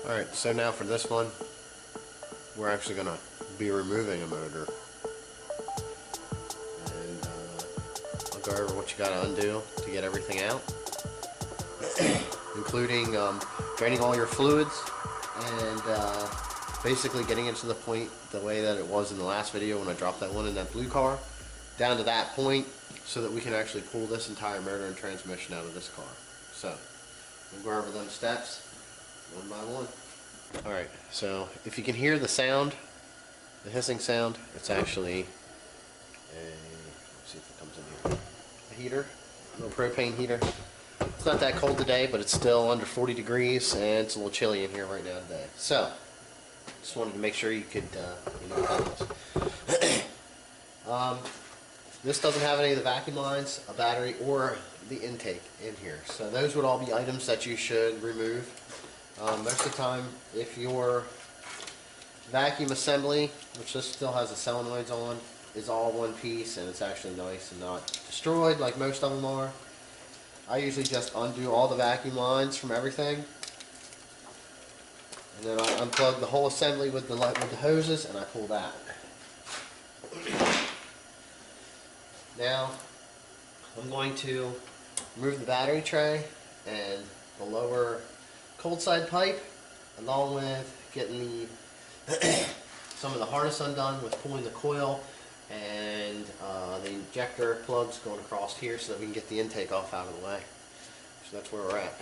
Alright, so now for this one, we're actually going to be removing a motor. And I'll go over what you got to undo to get everything out, including draining all your fluids and basically getting it to the point the way that it was in the last video when I dropped that one in that blue car, down to that point so that we can actually pull this entire motor and transmission out of this car. So, we'll go over them steps one by one. Alright, so if you can hear the sound, the hissing sound, it's actually let's see if it comes in here, a heater, a little propane heater. It's not that cold today, but it's still under 40 degrees and it's a little chilly in here right now today. So, just wanted to make sure you could, you know what that is. This doesn't have any of the vacuum lines, a battery, or the intake in here. So those would all be items that you should remove. Most of the time, if your vacuum assembly, which this still has the solenoids on, is all one piece and it's actually nice and not destroyed like most of them are, I usually just undo all the vacuum lines from everything. And then I unplug the whole assembly with the hoses and I pull that. Now, I'm going to remove the battery tray and the lower cold side pipe, along with getting the some of the harness undone with pulling the coil and the injector plugs going across here so that we can get the intake off out of the way. So that's where we're at.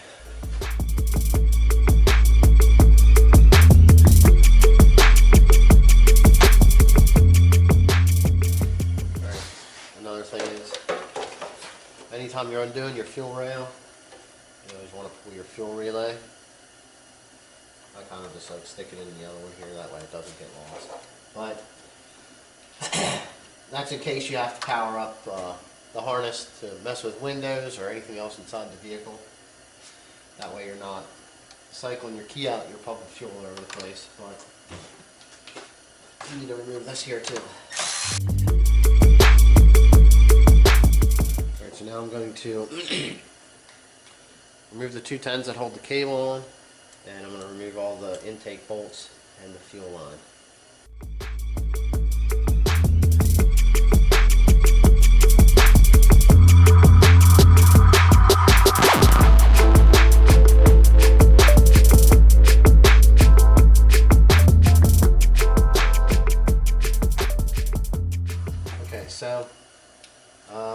Another thing is, anytime you're undoing your fuel rail, you always want to pull your fuel relay. I kind of just like stick it in the other one here, that way it doesn't get lost. But that's in case you have to power up the harness to mess with windows or anything else inside the vehicle. That way you're not cycling your key out, you're pumping fuel all over the place. But you need to remove this here too. Alright, so now I'm going to remove the 210s that hold the cable on. And I'm going to remove all the intake bolts and the fuel line. Okay, so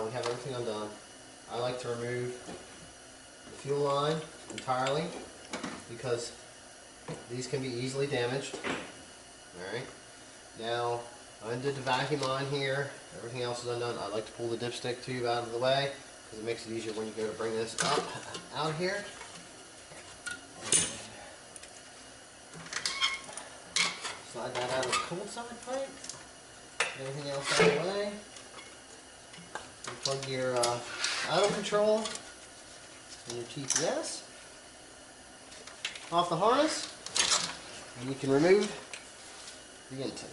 we have everything undone. I like to remove the fuel line entirely, because these can be easily damaged. Alright, now I undid the vacuum line here, everything else is undone. I like to pull the dipstick tube out of the way because it makes it easier when you go to bring this up out here. Slide that out of the cold side pipe, everything else out of the way. And plug your idle control and your TPS off the harness, and you can remove the intake.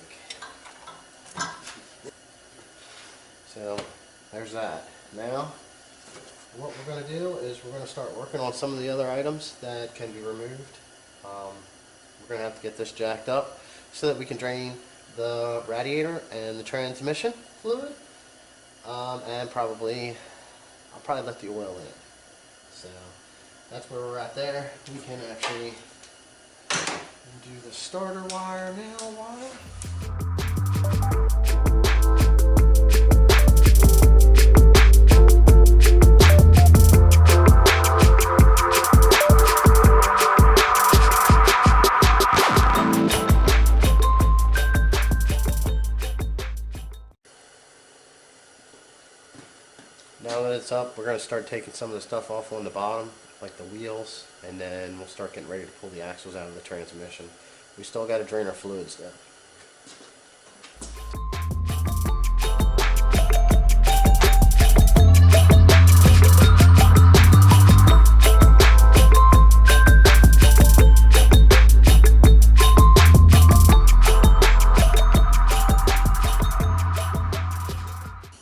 So there's that. Now what we're going to do is we're going to start working on some of the other items that can be removed. We're going to have to get this jacked up so that we can drain the radiator and the transmission fluid, and I'll probably let the oil in. So that's where we're at there. We can actually do the starter wire now. Now that it's up, we're going to start taking some of the stuff off on the bottom, like the wheels, and then we'll start getting ready to pull the axles out of the transmission. We still got to drain our fluids though.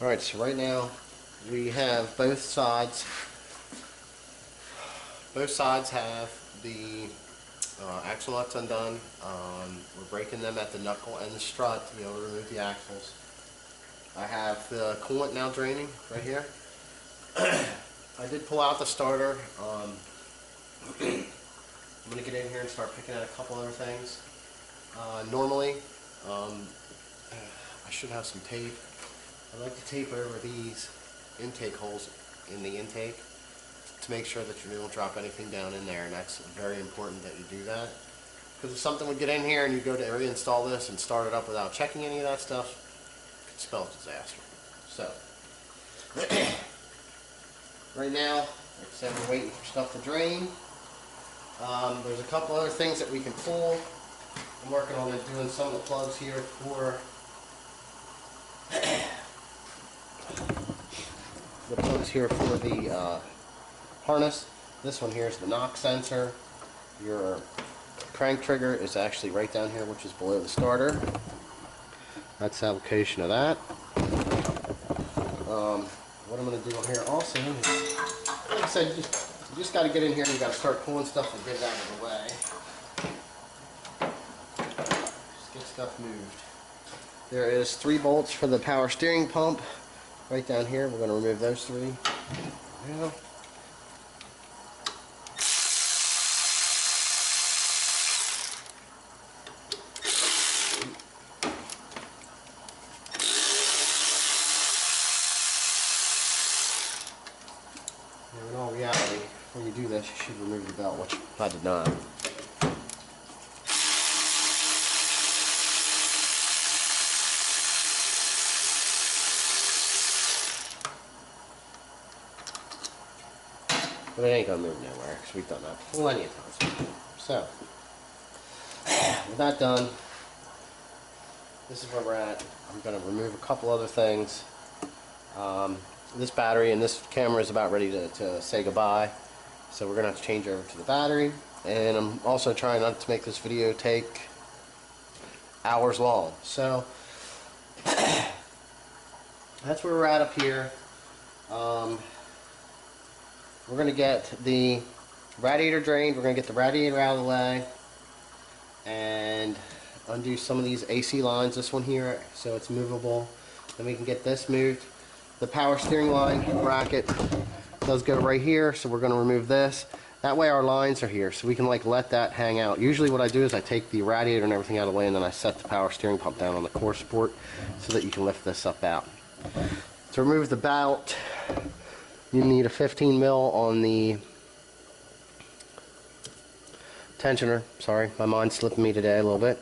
Alright, so right now we have both sides have the axle nuts undone. We're breaking them at the knuckle and the strut to be able to remove the axles. I have the coolant now draining right here. I did pull out the starter. I'm going to get in here and start picking out a couple other things. Normally, I should have some tape. I like to tape over these intake holes in the intake to make sure that you don't drop anything down in there, and that's very important that you do that. Because if something would get in here and you go to reinstall this and start it up without checking any of that stuff, it could spell disaster. So, right now, like I said, we're waiting for stuff to drain. There's a couple other things that we can pull. I'm working on doing some of the plugs here for the harness. This one here is the knock sensor. Your crank trigger is actually right down here, which is below the starter. That's the application of that. What I'm going to do here also is, like I said, you just got to get in here and you got to start pulling stuff and get it out of the way. Just get stuff moved. There is 3 bolts for the power steering pump right down here. We're going to remove those 3 now. Now, in all reality, when you do this, you should remove the belt, which I did not. But it ain't gonna move nowhere because we've done that plenty of times. So, with that done, this is where we're at. I'm gonna remove a couple other things. This battery and this camera is about ready to say goodbye, so we're gonna have to change over to the battery. And I'm also trying not to make this video take hours long. So that's where we're at up here. We're going to get the radiator drained. We're going to get the radiator out of the way and undo some of these AC lines, this one here, so it's movable. Then we can get this moved. The power steering line bracket does go right here, so we're going to remove this. That way our lines are here, so we can like let that hang out. Usually what I do is I take the radiator and everything out of the way, and then I set the power steering pump down on the core support so that you can lift this up out. To remove the belt, you need a 15 mil on the tensioner. Sorry, my mind's slipping me today a little bit.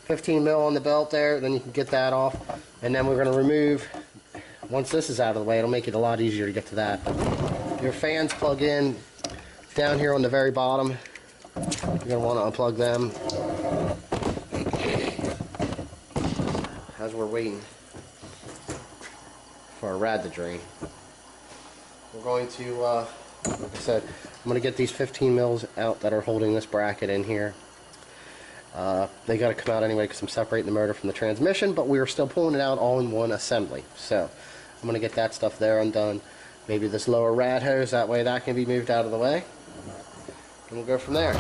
15 mil on the belt there, then you can get that off. And then we're going to remove, once this is out of the way, it'll make it a lot easier to get to that. Your fans plug in down here on the very bottom. You're going to want to unplug them as we're waiting for our rad to drain. We're going to, like I said, I'm going to get these 15 mils out that are holding this bracket in here. They got to come out anyway because I'm separating the motor from the transmission, but we are still pulling it out all in one assembly. So I'm going to get that stuff there undone. Maybe this lower rad hose, that way that can be moved out of the way. And we'll go from there.